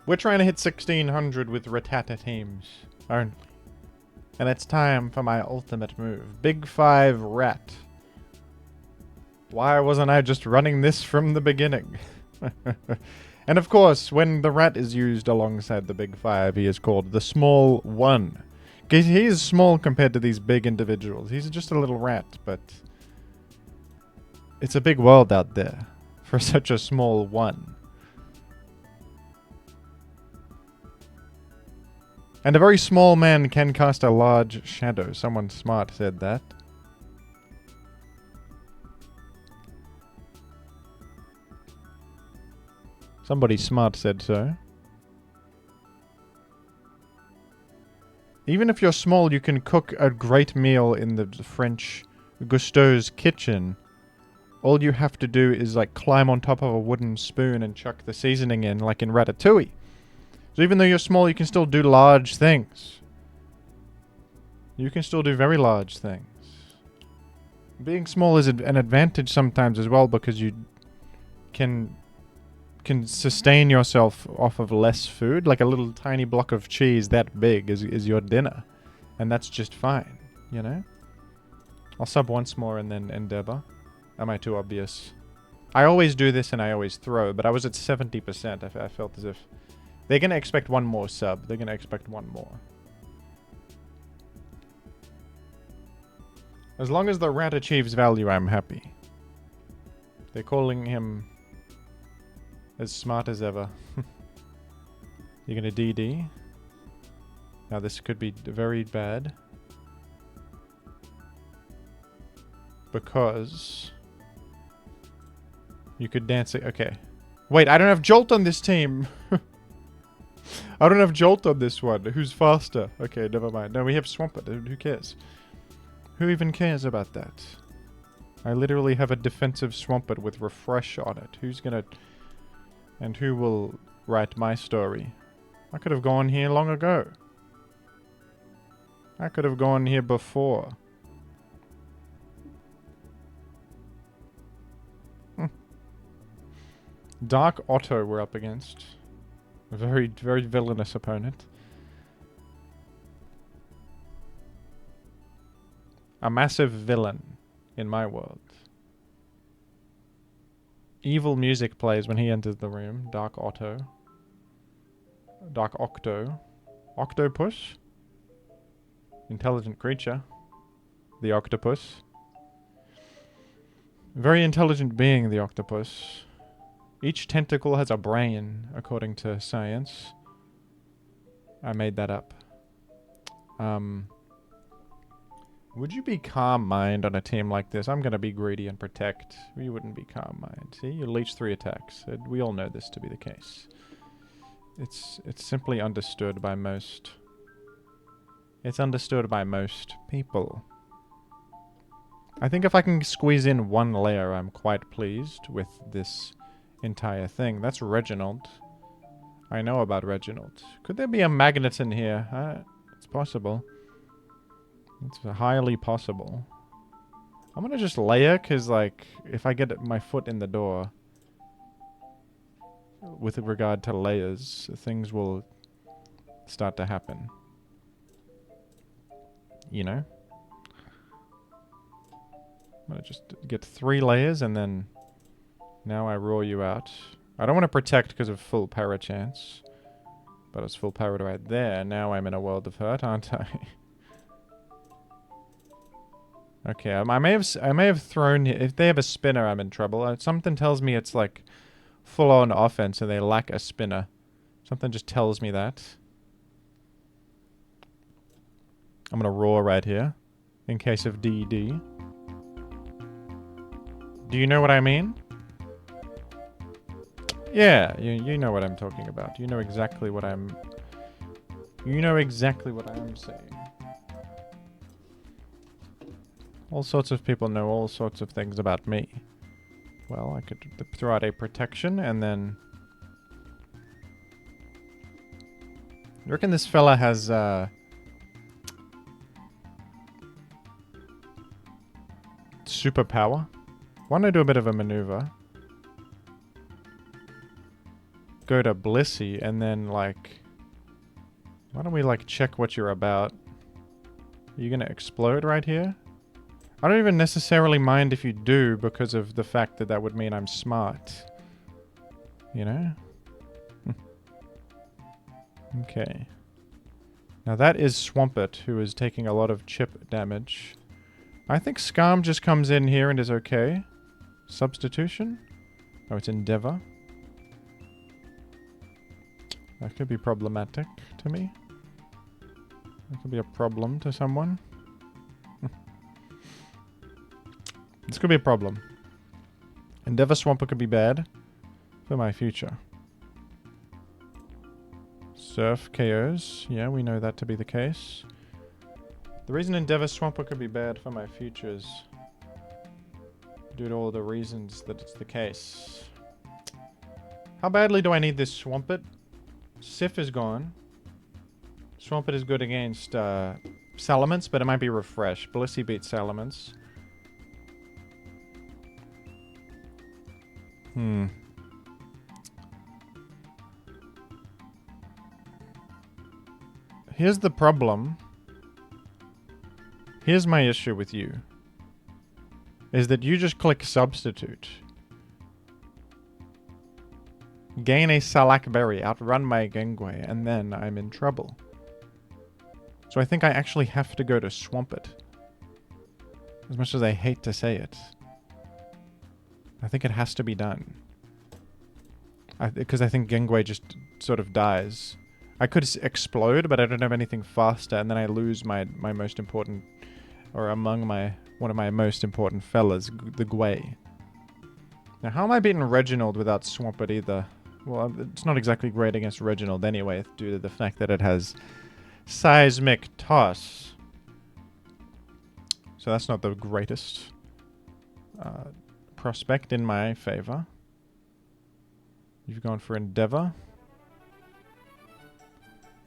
We're trying to hit 1600 with Rattata teams only. And it's time for my ultimate move. Big 5 Rat. Why wasn't I just running this from the beginning? And of course, when the rat is used alongside the big 5, he is called the small 1. Because he is small compared to these big individuals. He's just a little rat, but it's a big world out there for such a small 1. And a very small man can cast a large shadow. Someone smart said that. Somebody smart said so. Even if you're small, you can cook a great meal in the French Gusteau's kitchen. All you have to do is like climb on top of a wooden spoon and chuck the seasoning in, like in Ratatouille. So even though you're small, you can still do large things. You can still do very large things. Being small is an advantage sometimes as well, because you can sustain yourself off of less food. Like a little tiny block of cheese that big is your dinner. And that's just fine, you know? I'll sub once more and then endeavor. Am I too obvious? I always do this and I always throw, but I was at 70%. I felt as if they're going to expect one more sub. They're going to expect one more. As long as the rat achieves value, I'm happy. They're calling him as smart as ever. You're going to DD. Now this could be very bad. Because you could dance it. Okay. Wait, I don't have Jolt on this team. I don't have Jolt on this one. Who's faster? Okay, never mind. No, we have Swampert. Who cares? Who even cares about that? I literally have a defensive Swampert with Refresh on it. Who's gonna... And who will write my story? I could have gone here long ago. I could have gone here before. Dark Otto we're up against. A very, very villainous opponent. A massive villain in my world. Evil music plays when he enters the room. Dark Otto. Dark Octo. Octopus? Intelligent creature. The octopus. Very intelligent being, the octopus. Each tentacle has a brain, according to science. I made that up. Would you be Calm Mind on a team like this? I'm gonna be greedy and protect. You wouldn't be Calm Mind. See, you leech 3 attacks. We all know this to be the case. It's simply understood by most. It's understood by most people. I think if I can squeeze in 1 layer, I'm quite pleased with this entire thing. That's Reginald. I know about Reginald. Could there be a magnet in here? It's possible. It's highly possible. I'm gonna just layer, because, like, if I get my foot in the door with regard to layers, things will start to happen. You know? I'm gonna just get 3 layers, and then now I roar you out. I don't want to protect because of full para chance. But it's full para right there. Now I'm in a world of hurt, aren't I? Okay, I may have thrown... If they have a spinner, I'm in trouble. Something tells me it's like full-on offense and they lack a spinner. Something just tells me that. I'm gonna roar right here. In case of DD. Do you know what I mean? Yeah, you know what I'm talking about. You know exactly what I'm... You know exactly what I'm saying. All sorts of people know all sorts of things about me. Well, I could throw out a protection and then... You reckon this fella has, superpower? Why don't I do a bit of a maneuver? go to Blissey and then, like... Why don't we, like, check what you're about? Are you gonna explode right here? I don't even necessarily mind if you do because of the fact that that would mean I'm smart. You know? Okay. Now that is Swampert, who is taking a lot of chip damage. I think Skarm just comes in here and is okay. Substitution? Oh, it's Endeavor. That could be problematic to me. That could be a problem to someone. This could be a problem. Endeavor Swampert could be bad for my future. Surf KOs. Yeah, we know that to be the case. The reason Endeavor Swampert could be bad for my future is due to all the reasons that it's the case. How badly do I need this Swampert? Sif is gone. Swampert is good against Salamence, but it might be Refresh. Blissey beats Salamence. Here's the problem. Here's my issue with you. Is that you just click Substitute. Gain a Salak Berry, outrun my Genghwe, and then I'm in trouble. So I think I actually have to go to Swampert. As much as I hate to say it. I think it has to be done. Because I think Genghwe just sort of dies. I could explode, but I don't have anything faster, and then I lose my most important... Or among one of my most important fellas, the Gwei. Now, how am I beating Reginald without Swampert either? Well, it's not exactly great against Reginald anyway, due to the fact that it has Seismic Toss. So that's not the greatest prospect in my favor. You've gone for Endeavor.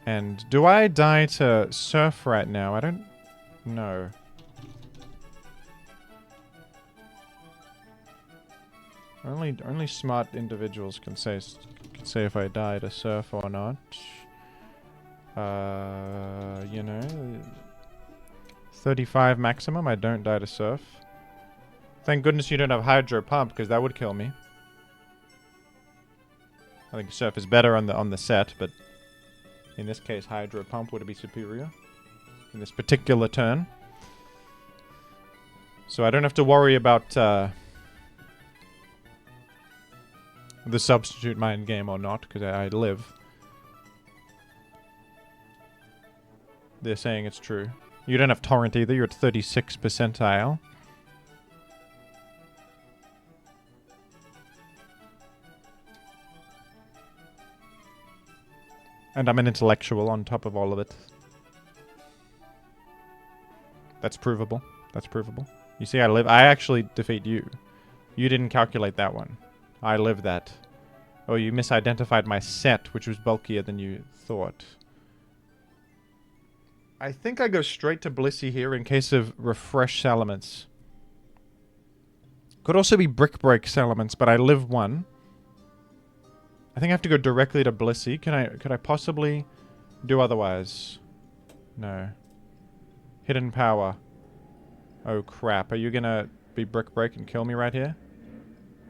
And do I die to Surf right now? I don't know. Only smart individuals can say if I die to Surf or not. You know, 35 maximum. I don't die to Surf. Thank goodness you don't have Hydro Pump, because that would kill me. I think Surf is better on the set, but in this case, Hydro Pump would be superior in this particular turn. So I don't have to worry about the substitute mind game or not, because I live. They're saying it's true. You don't have Torrent either, you're at 36 percentile. And I'm an intellectual on top of all of it. That's provable. That's provable. You see, I live. I actually defeat you. You didn't calculate that one. I live that. Oh, you misidentified my set, which was bulkier than you thought. I think I go straight to Blissey here in case of Refresh Salamence. Could also be Brick Break Salamence, but I live one. I think I have to go directly to Blissey. Could I possibly do otherwise? No. Hidden Power. Oh crap. Are you gonna be Brick Break and kill me right here?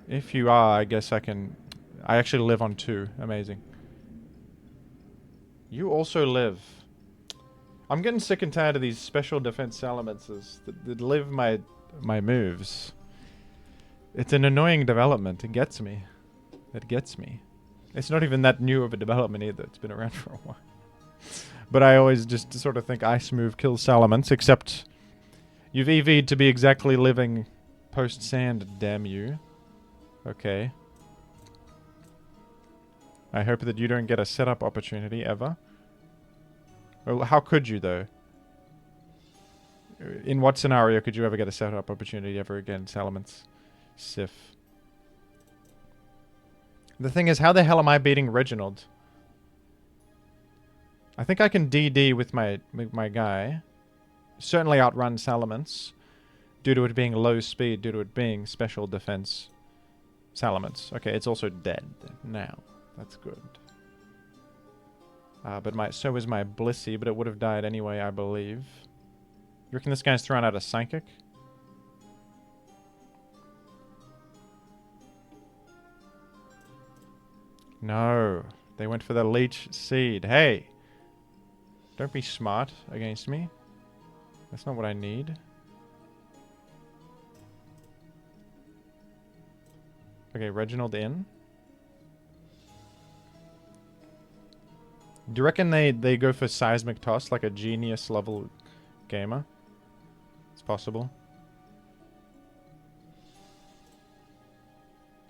If you are, I guess I can... I actually live on 2. Amazing. You also live. I'm getting sick and tired of these special defense Salamences that live my moves. It's an annoying development. It gets me. It gets me. It's not even that new of a development either. It's been around for a while. But I always just sort of think Ice Move kills Salamence, except you've EV'd to be exactly living post-sand, damn you. Okay. I hope that you don't get a setup opportunity ever. Well, how could you, though? In what scenario could you ever get a setup opportunity ever again, Salamence? Sif. The thing is, how the hell am I beating Reginald? I think I can DD with my guy. Certainly outrun Salamence. Due to it being low speed, due to it being special defense Salamence. Okay, it's also dead now. That's good. But so was my Blissey, but it would have died anyway, I believe. You reckon this guy's thrown out a Psychic? No. They went for the Leech Seed. Hey! Don't be smart against me. That's not what I need. Okay, Reginald in. Do you reckon they go for Seismic Toss like a genius level gamer? It's possible.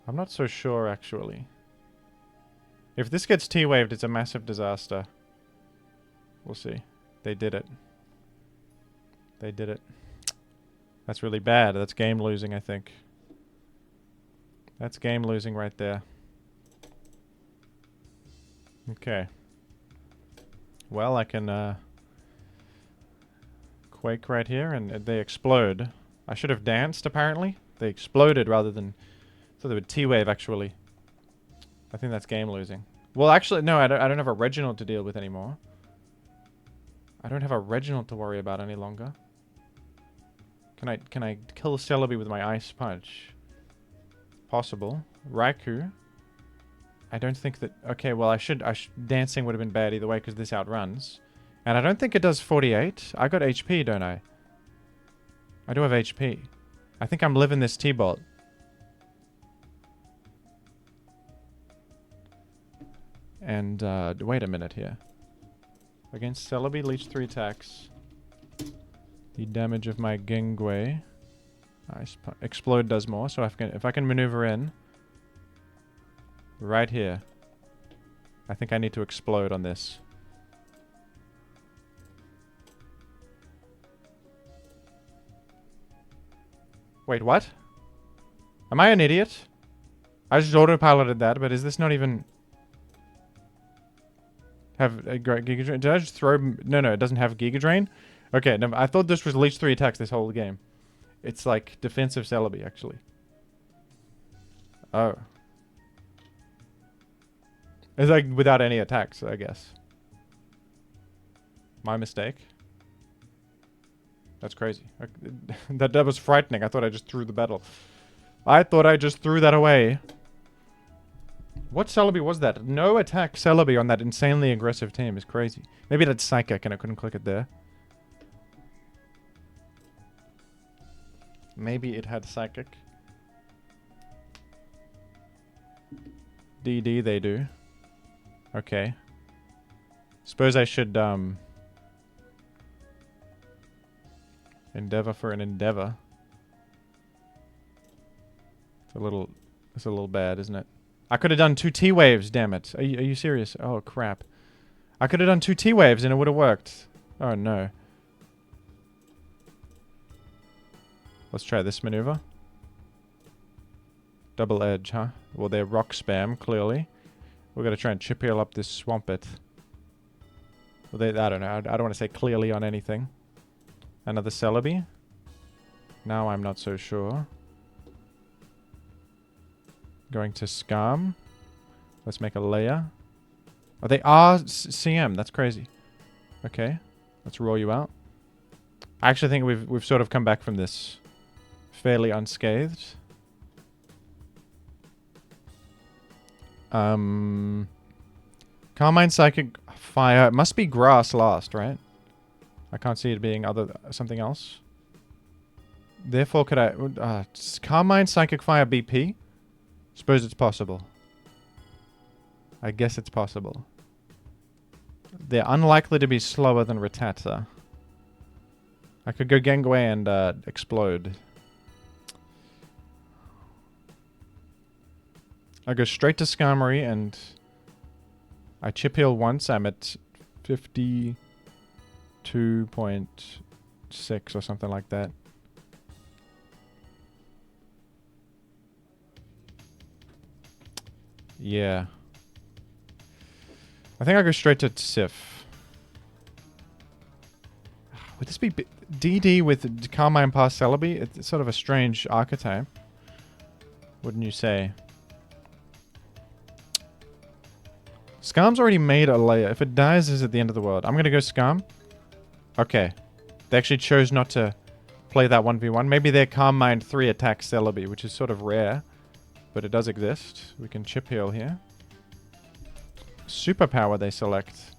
I'm not so sure, actually. If this gets T-waved, it's a massive disaster. We'll see. They did it. They did it. That's really bad. That's game losing, I think. That's game losing right there. Okay. Well, I can Quake right here, and they explode. I should have danced, apparently. They exploded rather than... I thought they would T-wave, actually. I think that's game losing. Well, actually, no, I don't have a Reginald to deal with anymore. I don't have a Reginald to worry about any longer. Can I kill Celebi with my Ice Punch? Possible. Raikou. I don't think that... Okay, well, dancing would have been bad either way because this outruns. And I don't think it does 48. I got HP, don't I? I do have HP. I think I'm living this T-Bolt. And, wait a minute here. Against Celebi, leech 3 attacks. The damage of my Gengue. Explode does more, so if I can maneuver in... Right here. I think I need to explode on this. Wait, what? Am I an idiot? I just autopiloted that, but is this not even... Have a Giga Drain? Did I just throw... No, it doesn't have Giga Drain? Okay, no, I thought this was Leech 3 attacks this whole game. It's like defensive Celebi, actually. Oh. It's like without any attacks, I guess. My mistake. That's crazy. That was frightening. I thought I just threw the battle. I thought I just threw that away. What Celebi was that? No attack Celebi on that insanely aggressive team is crazy. Maybe that's Psychic and I couldn't click it there. Maybe it had Psychic. DD they do. Okay. Suppose I should endeavor for an endeavor. It's a little bad, isn't it? I could have done 2 T-waves, damn it. Are you serious? Oh crap. I could have done 2 T-waves and it would have worked. Oh no. Let's try this maneuver. Double edge, huh? Well, they're rock spam, clearly. We're going to try and chip heal up this Swampert. Well, I don't know. I don't want to say clearly on anything. Another Celebi. Now I'm not so sure. Going to Skarm. Let's make a layer. Oh, they are CM. That's crazy. Okay. Let's roll you out. I actually think we've sort of come back from this fairly unscathed. Carmine Psychic Fire. It must be Grass last, right? I can't see it being something else. Therefore, could I... Carmine Psychic Fire BP? Suppose it's possible. I guess it's possible. They're unlikely to be slower than Rattata. I could go Gengue and explode. I go straight to Skarmory and I chip heal once. I'm at 52.6 or something like that. Yeah. I think I go straight to Sif. Would this be DD with Carmine Pass Celebi? It's sort of a strange archetype. Wouldn't you say? Skarm's already made a layer. If it dies, is at the end of the world. I'm gonna go Skarm. Okay. They actually chose not to play that 1v1. Maybe their Calm Mind 3 attacks Celebi, which is sort of rare. But it does exist. We can chip heal here. Superpower they select.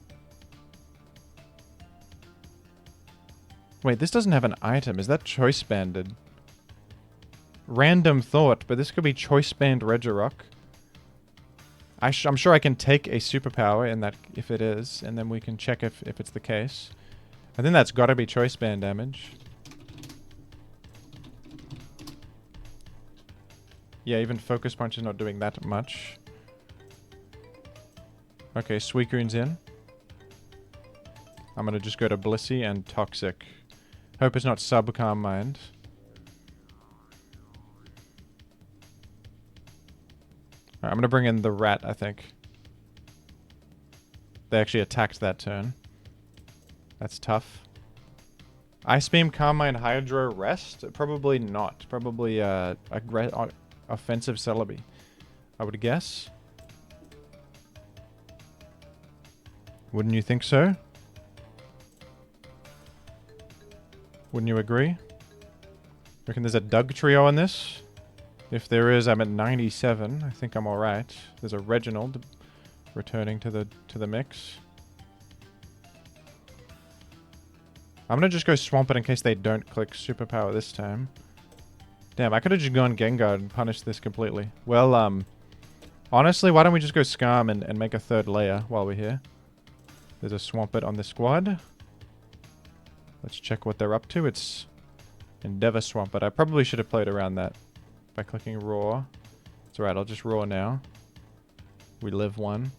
Wait, this doesn't have an item. Is that choice banded? Random thought, but this could be choice band Regirock. I'm sure I can take a superpower in that if it is, and then we can check if it's the case. I think that's got to be choice band damage. Yeah, even Focus Punch is not doing that much. Okay, Suicune's in. I'm gonna just go to Blissey and Toxic. Hope it's not sub-Calm Mind. Alright, I'm gonna bring in the Rat, I think. They actually attacked that turn. That's tough. Ice Beam, Calm Mind, Hydro, Rest? Probably not. Probably offensive Celebi, I would guess. Wouldn't you think so? Wouldn't you agree? Reckon there's a Doug trio on this? If there is, I'm at 97. I think I'm alright. There's a Reginald returning to the mix. I'm gonna just go Swamp It in case they don't click Superpower this time. Damn, I could have just gone Gengar and punished this completely. Well, honestly, why don't we just go Skarm and make a third layer while we're here? There's a Swampert on the squad. Let's check what they're up to. It's Endeavor Swampert. I probably should have played around that by clicking Roar. It's alright, I'll just Roar now. We live one.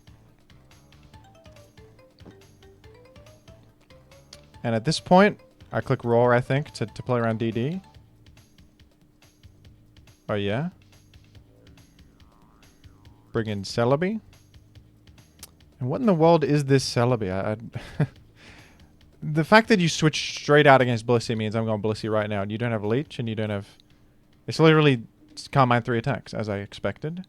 And at this point, I click Roar, I think, to play around DD. Oh, yeah? Bring in Celebi. And what in the world is this Celebi? The fact that you switch straight out against Blissey means I'm going Blissey right now. And you don't have Leech, and you don't have... It's literally Calm Mind 3 attacks, as I expected.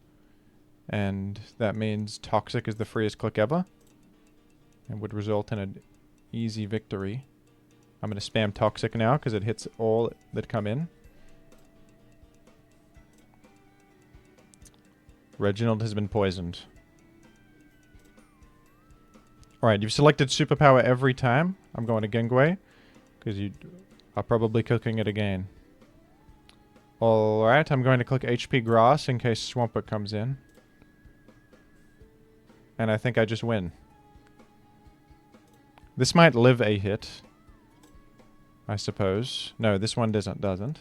And that means Toxic is the freest click ever. And would result in an easy victory. I'm going to spam Toxic now, because it hits all that come in. Reginald has been poisoned. Alright, you've selected Superpower every time. I'm going to Gengwe, because you are probably cooking it again. Alright, I'm going to click HP Grass in case Swampert comes in. And I think I just win. This might live a hit, I suppose. No, this one doesn't.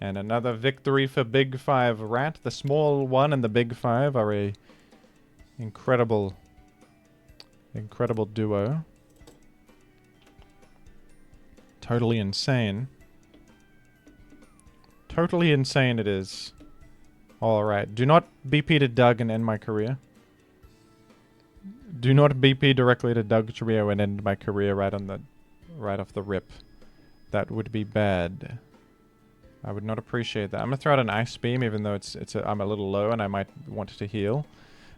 And another victory for Big 5 Rat. The small one and the Big 5 are a incredible duo. Totally insane. Totally insane it is. Alright, do not BP to Doug and end my career. Do not BP directly to Doug Trio and end my career right off the rip. That would be bad. I would not appreciate that. I'm gonna throw out an Ice Beam, even though I'm a little low and I might want to heal,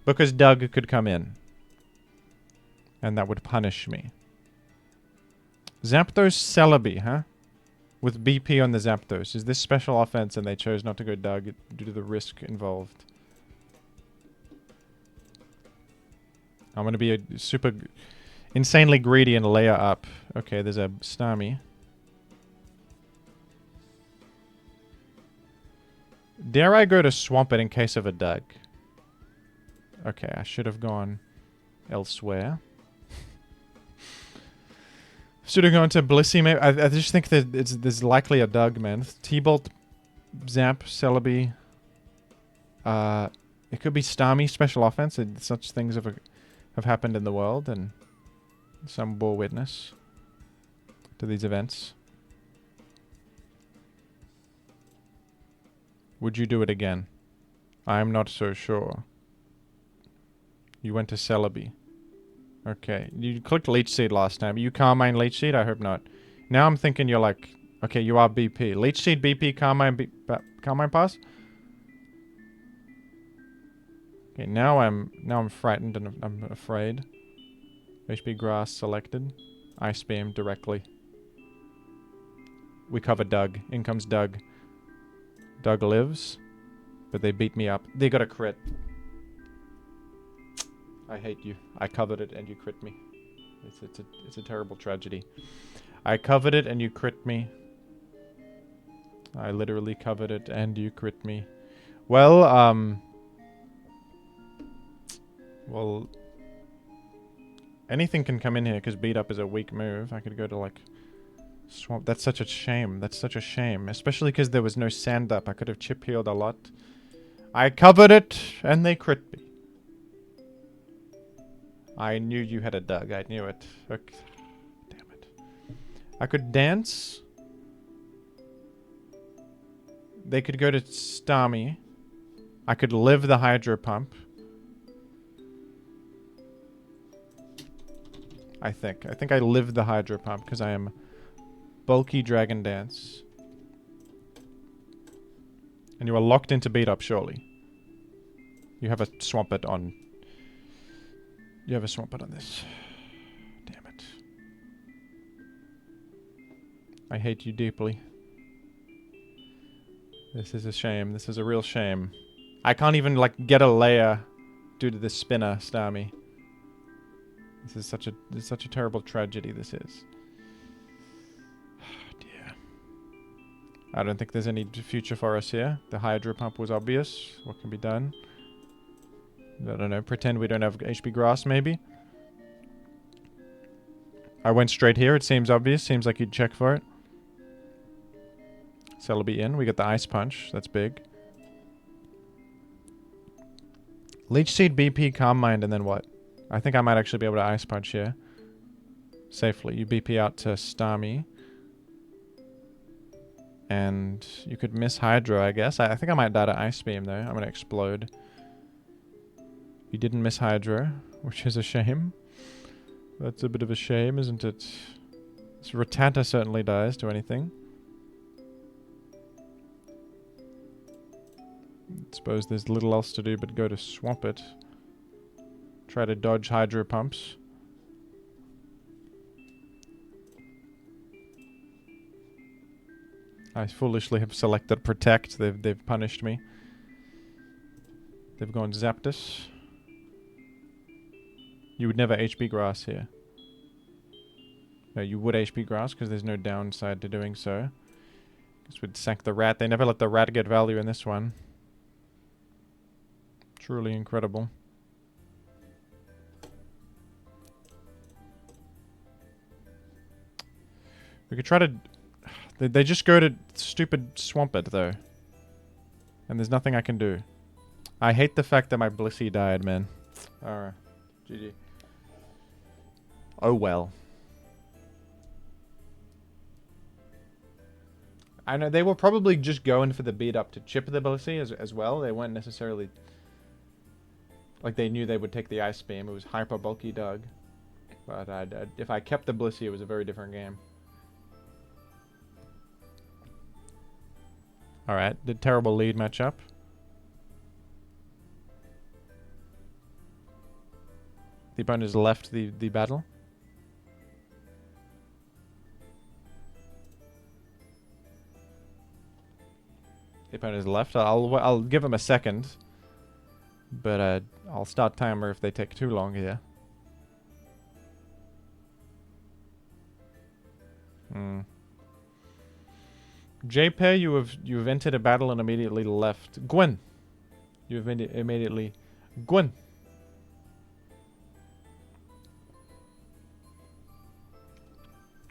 because Doug could come in, and that would punish me. Zapdos Celebi, huh? With BP on the Zapdos. Is this special offense, and they chose not to go Doug due to the risk involved? I'm gonna be a super insanely greedy and layer up. Okay, there's a Starmie. Dare I go to Swampert in case of a Doug? Okay, I should have gone elsewhere. Should have gone to Blissey, maybe. I just think that there's likely a Doug, man. T-Bolt, Zap, Celebi. It could be Starmie, special offense. Such things have happened in the world, and some bore witness to these events. Would you do it again? I'm not so sure. You went to Celebi. Okay. You clicked Leech Seed last time. You Calm Mind Leech Seed? I hope not. Now I'm thinking you're like... Okay, you are BP. Leech Seed, BP, Calm Mind, Calm Mind pass? Okay, now I'm frightened and I'm afraid. HP Grass selected. Ice Beam directly. We cover Doug. In comes Doug. Doug lives. But they beat me up. They got a crit. I hate you. I covered it and you crit me. It's a terrible tragedy. I covered it and you crit me. I literally covered it and you crit me. Well, well, anything can come in here because beat up is a weak move. I could go to like swamp. That's such a shame. That's such a shame. Especially because there was no sand up. I could have chip healed a lot. I covered it and they crit me. I knew you had a Doug. I knew it. Okay. Damn it. I could dance. They could go to Starmie. I could live the Hydro Pump. I think I lived the Hydro Pump because I am bulky Dragon Dance. And you are locked into beat up, surely. You have a Swampert on. You have a Swampert on this. Damn it. I hate you deeply. This is a shame. This is a real shame. I can't even, like, get a layer due to this spinner, Starmie. This is such a terrible tragedy, this is. Oh, dear. I don't think there's any future for us here. The Hydro Pump was obvious. What can be done? I don't know. Pretend we don't have HP Grass, maybe? I went straight here. It seems obvious. Seems like you'd check for it. Celebi in. We got the Ice Punch. That's big. Leech Seed, BP, Calm Mind, and then what? I think I might actually be able to Ice Punch here. Safely. You BP out to Starmie. And you could miss Hydro, I guess. I think I might die to Ice Beam, though. I'm going to explode. You didn't miss Hydro, which is a shame. That's a bit of a shame, isn't it? This Rattata certainly dies to anything. I suppose there's little else to do but go to Swampert. Try to dodge Hydro Pumps. I foolishly have selected Protect. They've punished me. They've gone Zapdos. You would never HP Grass here. No, you would HP Grass because there's no downside to doing so. This would sack the rat. They never let the rat get value in this one. Truly incredible. We could try to... They just go to stupid Swampert, though. And there's nothing I can do. I hate the fact that my Blissey died, man. Alright. GG. Oh well. I know they were probably just going for the beat up to chip the Blissey as well. They weren't necessarily... Like, they knew they would take the Ice Beam. It was hyper bulky Doug. But if I kept the Blissey, it was a very different game. Alright, the terrible lead matchup. The opponent has left the battle. The opponent has left. I'll give him a second. But I'll start timer if they take too long here. jpear, you have entered a battle and immediately left. Gwen! You have immediately... Gwen!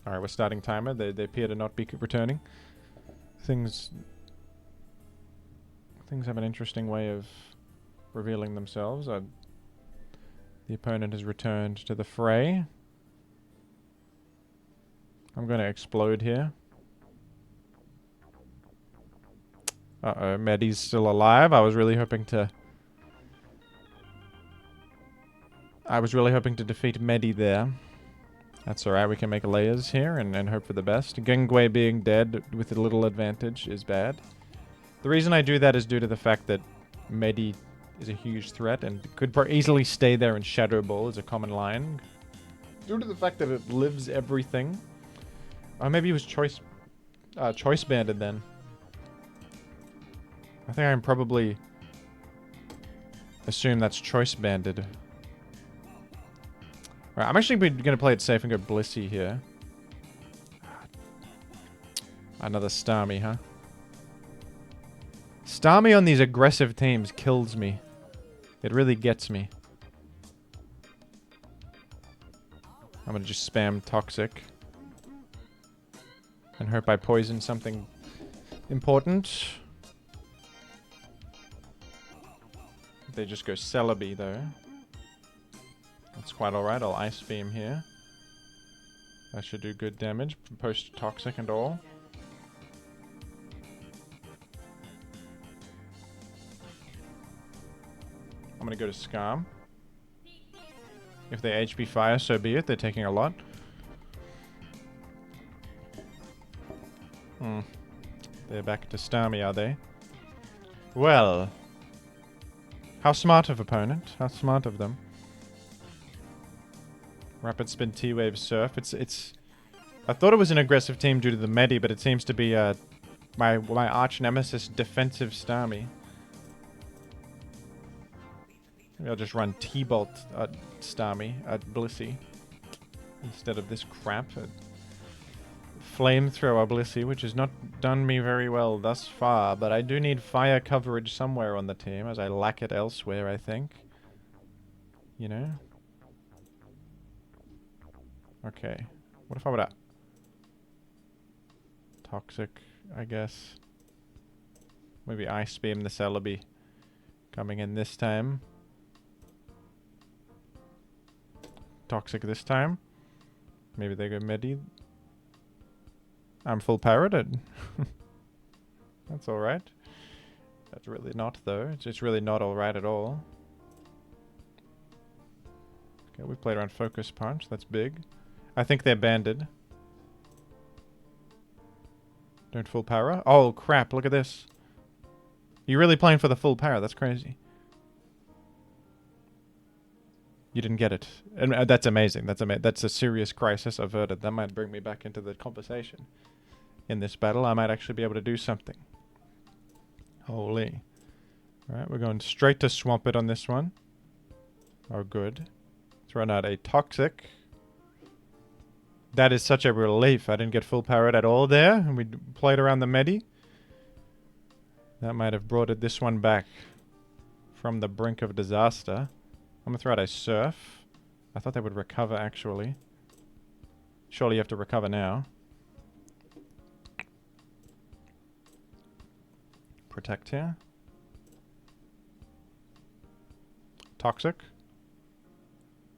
Alright, we're starting timer. They appear to not be returning. Things have an interesting way of revealing themselves. The opponent has returned to the fray. I'm going to explode here. Uh-oh, Medi's still alive. I was really hoping to defeat Medi there. That's alright, we can make layers here and hope for the best. Gengwe being dead with a little advantage is bad. The reason I do that is due to the fact that Medi is a huge threat and could easily stay there and Shadow Ball as a common line. Due to the fact that it lives everything. Oh, maybe it was choice banded then. I think I can probably assume that's choice banded. Alright, I'm actually going to play it safe and go Blissey here. Another Starmie, huh? Starmie on these aggressive teams kills me. It really gets me. I'm going to just spam Toxic. And hope I poison something important. They just go Celebi though. That's quite alright. I'll Ice Beam here. That should do good damage. Post Toxic and all. I'm gonna go to Skarm. If they HP Fire, so be it. They're taking a lot. They're back to Starmie, are they? Well. How smart of opponent. How smart of them. Rapid Spin T-Wave Surf. It's... I thought it was an aggressive team due to the Medi, but it seems to be my arch nemesis defensive Starmie. Maybe I'll just run T-Bolt at Starmie, at Blissey. Instead of this crap. Flamethrower Blissey, which has not done me very well thus far, but I do need fire coverage somewhere on the team, as I lack it elsewhere, I think. You know? Okay. What if I were to... Toxic, I guess. Maybe Ice Beam the Celebi. Coming in this time. Toxic this time. Maybe they go Medi. I'm full parroted. That's alright. That's really not, though. It's really not alright at all. Okay, we played around Focus Punch. That's big. I think they're banded. Don't full para? Oh, crap. Look at this. You're really playing for the full para. That's crazy. You didn't get it. And that's amazing. That's a serious crisis averted. That might bring me back into the conversation. In this battle, I might actually be able to do something. Holy. Alright, we're going straight to Swampert on this one. Oh, good. Let's run out a Toxic. That is such a relief. I didn't get full parrot at all there. And we played around the Medi. That might have brought this one back from the brink of disaster. I'm going to throw out a Surf. I thought they would recover, actually. Surely you have to recover now. Protect here. Toxic.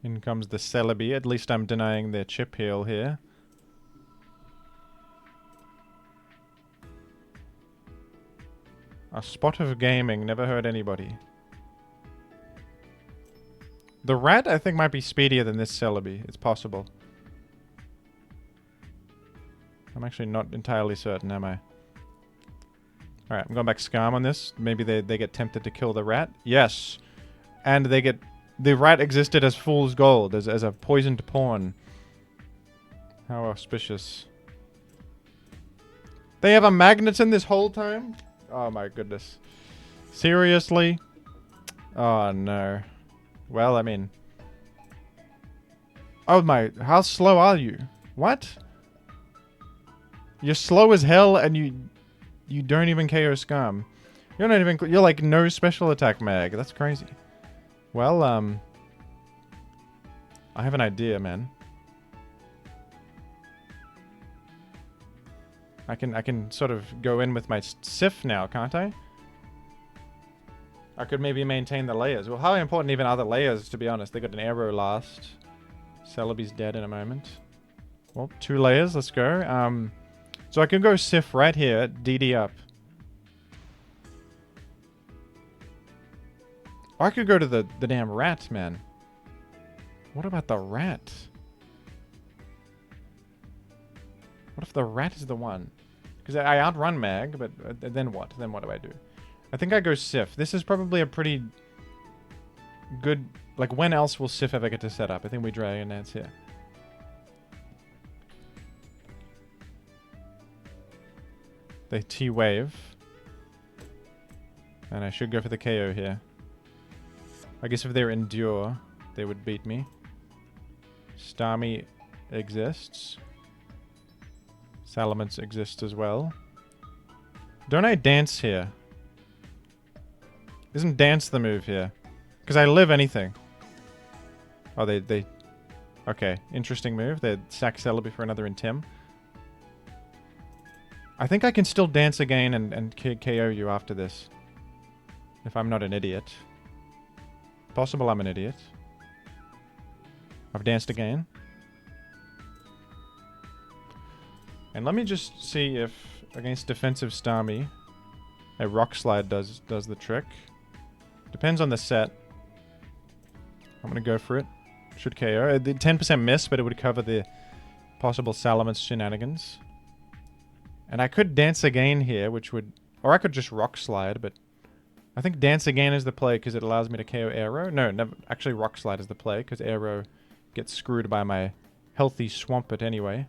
In comes the Celebi. At least I'm denying their chip heal here. A spot of gaming. Never heard anybody. The Rat, I think, might be speedier than this Celebi. It's possible. I'm actually not entirely certain, am I? Alright, I'm going back Skarm on this. Maybe they get tempted to kill the Rat. Yes. And they get... The Rat existed as fool's gold, as a poisoned pawn. How auspicious. They have a Magneton this whole time? Oh my goodness. Seriously? Oh no. Well, I mean... Oh my... How slow are you? What? You're slow as hell and you don't even KO Skarm. You're not even... You're like no special attack mag. That's crazy. Well, I have an idea, man. I can sort of go in with my Sif now, can't I? I could maybe maintain the layers. Well, how important even are the layers, to be honest? They got an arrow last. Celebi's dead in a moment. Well, 2 layers. Let's go. So I can go Sif right here. DD up. Or I could go to the damn Rat, man. What about the Rat? What if the Rat is the one? Because I outrun Mag, but then what? Then what do I do? I think I go Sif. This is probably a pretty good... Like, when else will Sif ever get to set up? I think we Dragon Dance here. They T-Wave. And I should go for the KO here. I guess if they're Endure, they would beat me. Starmie exists. Salamence exists as well. Don't I dance here? Isn't dance the move here? Because I live anything. Oh, they... Okay, interesting move. They sack Celebi for another Intim. I think I can still dance again and KO you after this. If I'm not an idiot. Possible I'm an idiot. I've danced again. And let me just see if against defensive Starmie a Rock Slide does the trick. Depends on the set. I'm gonna go for it. Should KO. The 10% miss, but it would cover the possible Salamence shenanigans. And I could dance again here, which would... Or I could just Rock Slide, but... I think dance again is the play because it allows me to KO Aero. No, never, actually Rock Slide is the play because Aero gets screwed by my healthy Swampert anyway.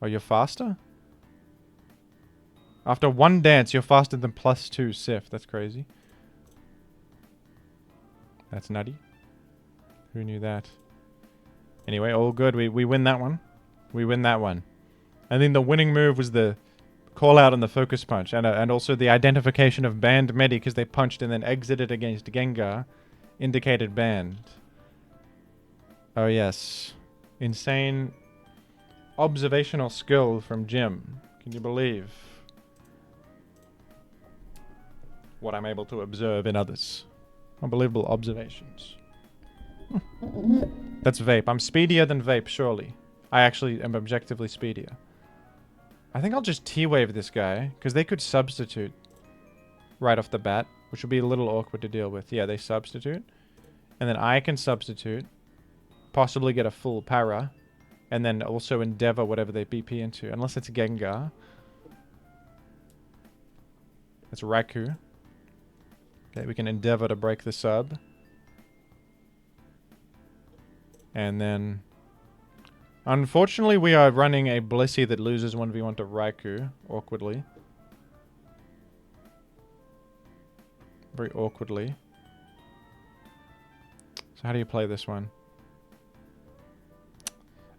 Oh, you're faster? After one dance, you're faster than +2 Sif. That's crazy. That's nutty. Who knew that? Anyway, all good. We win that one. We win that one. And then the winning move was the call out on the Focus Punch. And also the identification of banned Medi because they punched and then exited against Gengar. Indicated banned. Oh, yes. Insane observational skill from Jim. Can you believe what I'm able to observe in others? Unbelievable observations. That's Vape. I'm speedier than Vape, surely. I actually am objectively speedier. I think I'll just T-Wave this guy, because they could substitute right off the bat, which would be a little awkward to deal with. Yeah, they substitute. And then I can substitute, possibly get a full para, and then also Endeavor whatever they BP into, unless it's Gengar. It's Raikou. Okay, we can Endeavor to break the sub. And then... Unfortunately, we are running a Blissey that loses 1v1 to Raikou, awkwardly. Very awkwardly. So how do you play this one?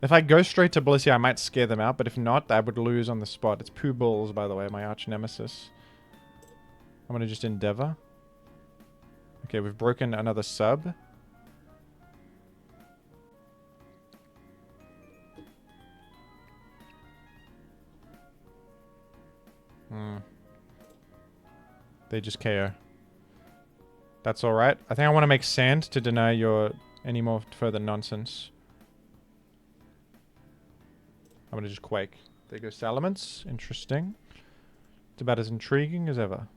If I go straight to Blissey, I might scare them out, but if not, I would lose on the spot. It's Pooh Balls, by the way, my arch nemesis. I'm gonna just Endeavor. Okay, we've broken another sub. They just KO. That's alright. I think I want to make Sand to deny your any more further nonsense. I'm gonna just Quake. There goes Salamence. Interesting. It's about as intriguing as ever.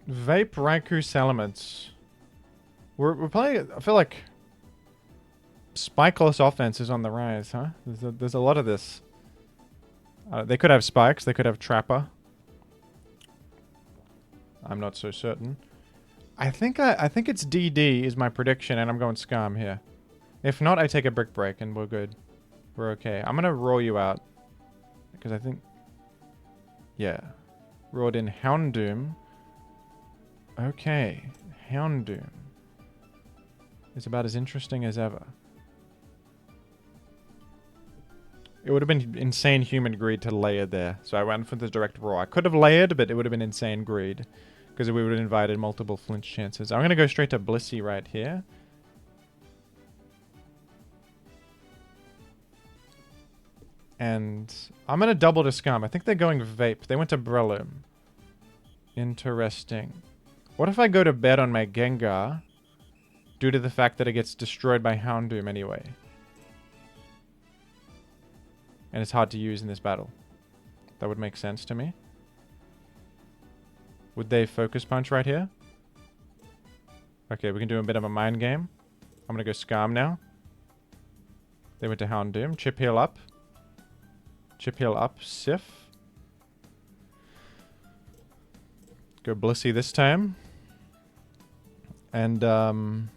Vape, Raikou, Salamence. We're playing... I feel like... Spikeless offense is on the rise, huh? There's a lot of this. They could have Spikes. They could have Trapper. I'm not so certain. I think it's DD is my prediction, and I'm going Skarm here. If not, I take a Brick Break, and we're good. We're okay. I'm gonna roll you out. Because I think... Yeah. Roared in Houndoom. Okay. Houndoom. It's about as interesting as ever. It would have been insane human greed to layer there. So I went for the direct raw. I could have layered, but it would have been insane greed. Because we would have invited multiple flinch chances. I'm going to go straight to Blissey right here. And I'm going to double to Scum. I think they're going Vape. They went to Breloom. Interesting. What if I go to bed on my Gengar due to the fact that it gets destroyed by Houndoom anyway? And it's hard to use in this battle. That would make sense to me. Would they Focus Punch right here? Okay, we can do a bit of a mind game. I'm going to go Skarm now. They went to Houndoom. Chip heal up. Chip heal up. Sif. Go Blissey this time. And I'm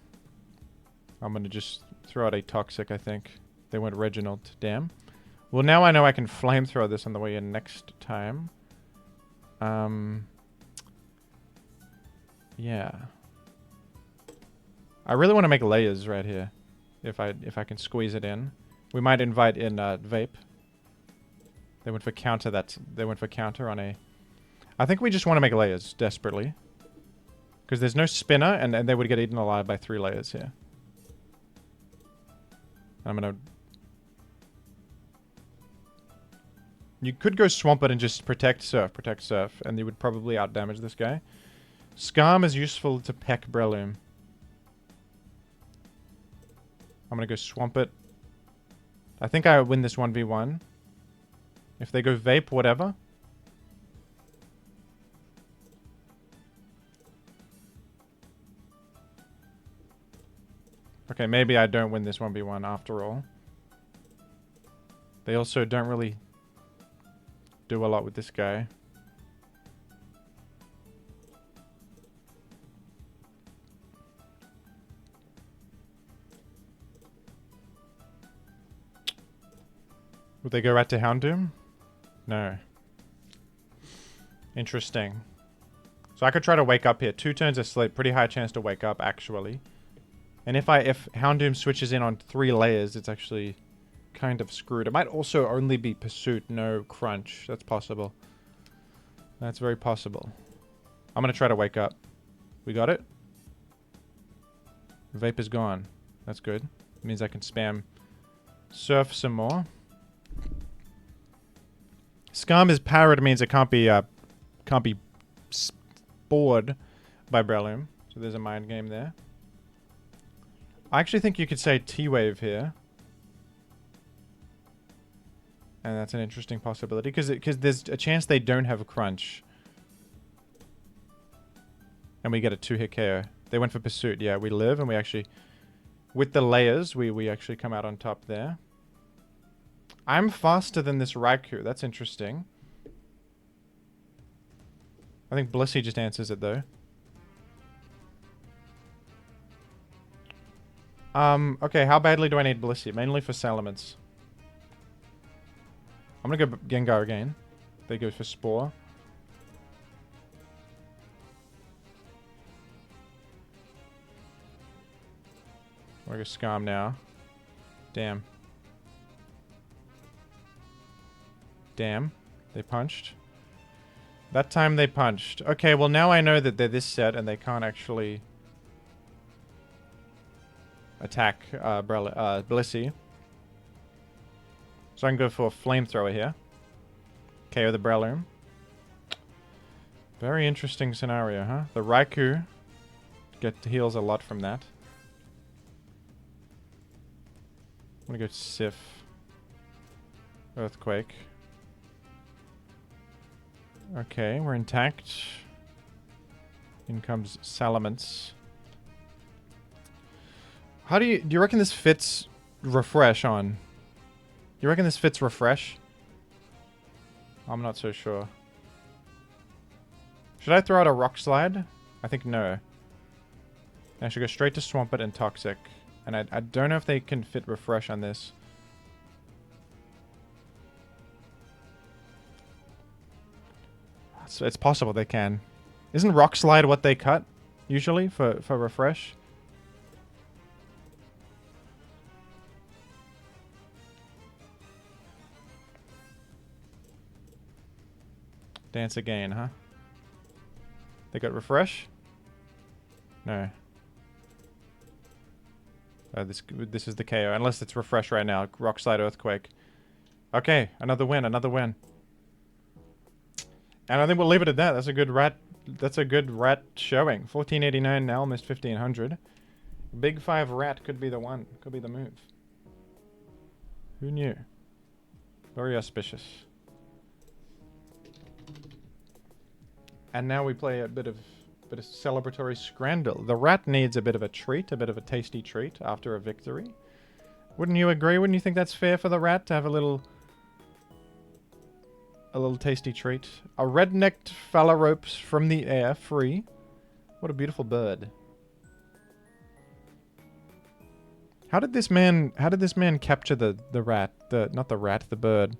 going to just throw out a Toxic, I think. They went Reginald. Damn. Well, now I know I can Flamethrower this on the way in next time. Yeah. I really want to make layers right here. If I can squeeze it in. We might invite in Vape. They went for counter. They went for counter on a... I think we just want to make layers desperately. Because there's no spinner, and they would get eaten alive by 3 layers here. I'm gonna... You could go Swamp It and just protect Surf, and you would probably outdamage this guy. Skarm is useful to peck Breloom. I'm gonna go Swamp It. I think I win this 1v1. If they go Vape, whatever. Okay, maybe I don't win this 1v1 after all. They also don't really do a lot with this guy. Would they go right to Houndoom? No. Interesting. So I could try to wake up here. 2 turns of sleep. Pretty high chance to wake up, actually. And if Houndoom switches in on 3 layers, it's actually kind of screwed. It might also only be Pursuit, no Crunch. That's possible. That's very possible. I'm going to try to wake up. We got it? Vape is gone. That's good. It means I can spam Surf some more. Skarm is powered, means it can't be spored by Breloom. So there's a mind game there. I actually think you could say T-Wave here. And that's an interesting possibility, because there's a chance they don't have a Crunch. And we get a 2-hit KO. They went for Pursuit. Yeah, we live, and we actually... With the layers, we actually come out on top there. I'm faster than this Raikou. That's interesting. I think Blissey just answers it, though. Okay, how badly do I need Blissey? Mainly for Salamence. I'm gonna go Gengar again. They go for Spore. I'm gonna go Skarm now. Damn. Damn. They punched. That time they punched. Okay, well now I know that they're this set and they can't actually attack Blissey. So I can go for a Flamethrower here. KO the Breloom. Very interesting scenario, huh? The Raikou heals a lot from that. I'm gonna go Sif. Earthquake. Okay, we're intact. In comes Salamence. How do you reckon this fits Refresh on? You reckon this fits Refresh? I'm not so sure. Should I throw out a Rock Slide? I think no. I should go straight to Swamp It and Toxic. And I don't know if they can fit Refresh on this. It's possible they can. Isn't Rock Slide what they cut, usually, for Refresh? Dance again, huh? They got Refresh? No. This is the KO, unless it's Refresh right now. Rock Slide, Earthquake. Okay, another win, another win. And I think we'll leave it at that. That's a good rat. That's a good rat showing. 1489 now, almost 1500. Big 5 rat could be the one. Could be the move. Who knew? Very auspicious. And now we play a bit of celebratory Scrandle. The rat needs a bit of a treat, a bit of a tasty treat after a victory. Wouldn't you agree? Wouldn't you think that's fair for the rat to have a little a little tasty treat. A red-necked phalaropes from the air, free. What a beautiful bird. How did this man capture the rat? Not the rat, the bird.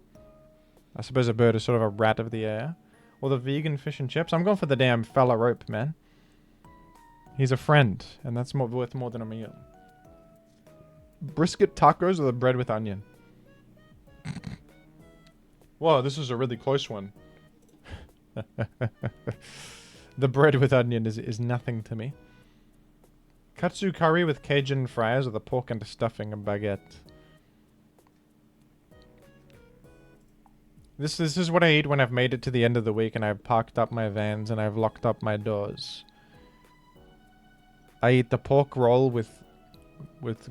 I suppose a bird is sort of a rat of the air. Or the vegan fish and chips. I'm going for the damn phalarope, man. He's a friend, and that's worth more than a meal. Brisket tacos or the bread with onion? Whoa, this is a really close one. The bread with onion is nothing to me. Katsu curry with Cajun fries or the pork and stuffing and baguette. This is what I eat when I've made it to the end of the week and I've parked up my vans and I've locked up my doors. I eat the pork roll with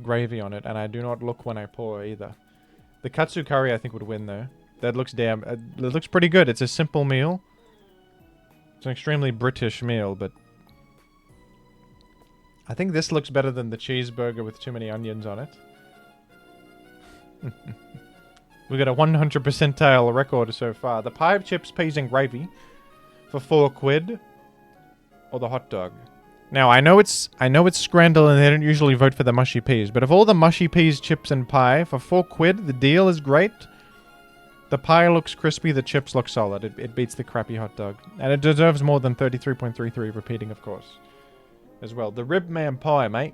gravy on it, and I do not look when I pour either. The katsu curry I think would win though. That looks it looks pretty good. It's a simple meal. It's an extremely British meal, but I think this looks better than the cheeseburger with too many onions on it. We got a 100 percentile record so far. The pie, chips, peas, and gravy for £4, or the hot dog. Now I know it's Scrandal and they don't usually vote for the mushy peas, but of all the mushy peas, chips, and pie for £4, the deal is great. The pie looks crispy, the chips look solid. It beats the crappy hot dog, and it deserves more than 33.33 repeating, of course, as well. The rib man pie, mate.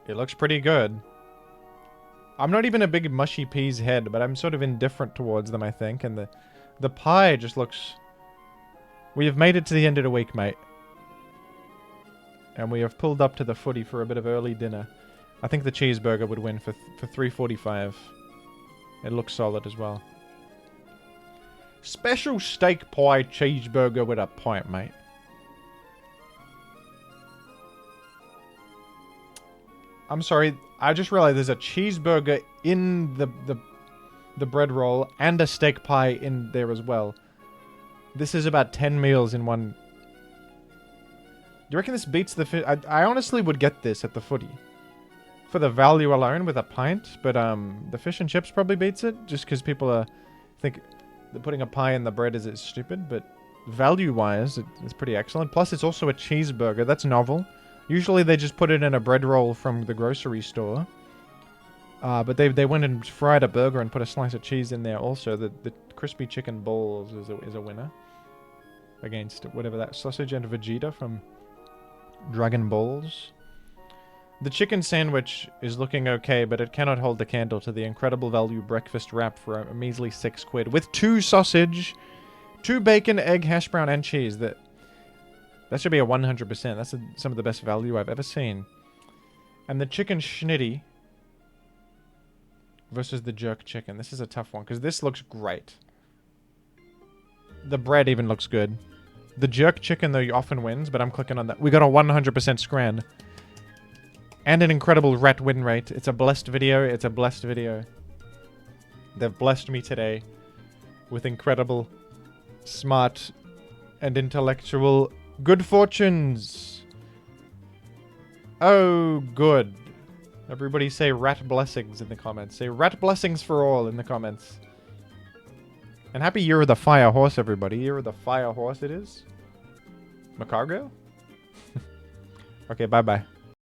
It looks pretty good. I'm not even a big mushy peas head, but I'm sort of indifferent towards them, I think. And the pie just looks... We have made it to the end of the week, mate. And we have pulled up to the footy for a bit of early dinner. I think the cheeseburger would win for $3.45. It looks solid as well. Special steak pie cheeseburger with a pint, mate. I'm sorry, I just realized there's a cheeseburger in the bread roll and a steak pie in there as well. This is about 10 meals in one. Do you reckon this beats the fish? I honestly would get this at the footy. For the value alone with a pint, but the fish and chips probably beats it, just because people think that putting a pie in the bread is stupid, but value-wise, it's pretty excellent. Plus, it's also a cheeseburger. That's novel. Usually they just put it in a bread roll from the grocery store. But they went and fried a burger and put a slice of cheese in there also. The crispy chicken balls is a winner. Against whatever that sausage and Vegeta from Dragon Balls. The chicken sandwich is looking okay, but it cannot hold the candle to the incredible value breakfast wrap for a measly £6 with 2 sausage, 2 bacon, egg, hash brown, and cheese. That should be a 100%. That's some of the best value I've ever seen. And the chicken schnitty versus the jerk chicken. This is a tough one because this looks great. The bread even looks good. The jerk chicken, though, often wins, but I'm clicking on that. We got a 100% Scran. And an incredible rat win rate. It's a blessed video. It's a blessed video. They've blessed me today with incredible, smart, and intellectual good fortunes. Oh, good. Everybody say rat blessings in the comments. Say rat blessings for all in the comments. And happy Year of the Fire Horse, everybody. Year of the Fire Horse it is. Macargo? Okay, bye-bye.